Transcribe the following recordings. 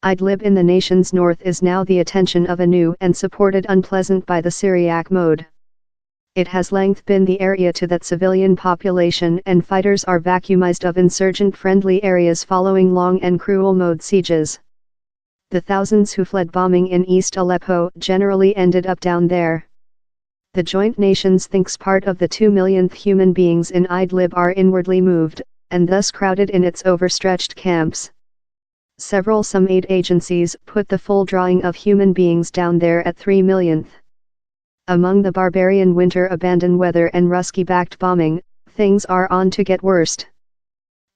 Idlib in the nation's north is now the attention of a new and supported unpleasant by the Syriac mode. It has length been the area to that civilian population, and fighters are vacuumized of insurgent-friendly areas following long and cruel mode sieges. The thousands who fled bombing in East Aleppo generally ended up down there. The joint nations thinks part of the 2 millionth human beings in Idlib are inwardly moved, and thus crowded in its overstretched camps. Some aid agencies put the full drawing of human beings down there at 3 millionth. Among the barbarian winter abandon weather and Rusky-backed bombing, things are on to get worst.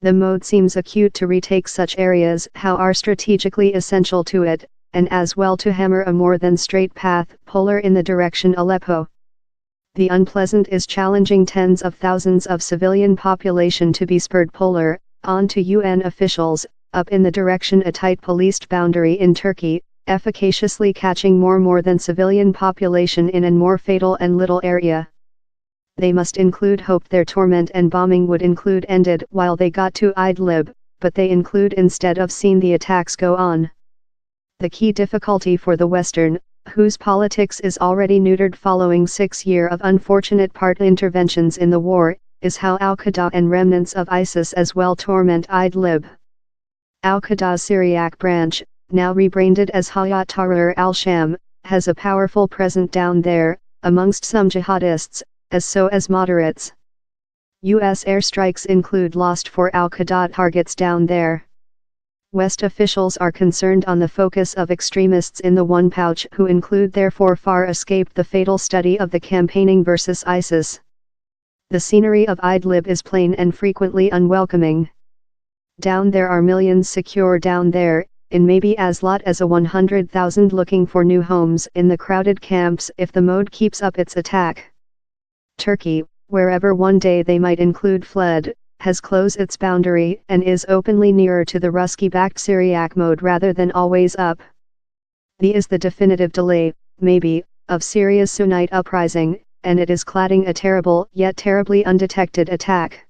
The mode seems acute to retake such areas how are strategically essential to it, and as well to hammer a more than straight path, polar in the direction Aleppo. The unpleasant is challenging tens of thousands of civilian population to be spurred polar, on to UN officials, up in the direction a tight policed boundary in Turkey, efficaciously catching more than civilian population in an more fatal and little area. They must include hope their torment and bombing would include ended while they got to Idlib, but they include instead of seen the attacks go on. The key difficulty for the Western, whose politics is already neutered following 6 years of unfortunate part interventions in the war, is how Al-Qaeda and remnants of ISIS as well torment Idlib. Al-Qaeda's Syriac branch, now rebranded as Hayat Tahrir al-Sham, has a powerful presence down there, amongst some jihadists, as moderates. U.S. airstrikes include lost for Al-Qaeda targets down there. West officials are concerned on the focus of extremists in the one pouch who include therefore far escaped the fatal study of the campaigning versus ISIS. The scenery of Idlib is plain and frequently unwelcoming. Down there are millions secure down there, in maybe as lot as 100,000 looking for new homes in the crowded camps if the mode keeps up its attack. Turkey, wherever one day they might include fled, has closed its boundary and is openly nearer to the Rusky-backed Syriac mode rather than always up. The is the definitive delay, maybe, of Syria's Sunnite uprising, and it is cladding a terrible yet terribly undetected attack.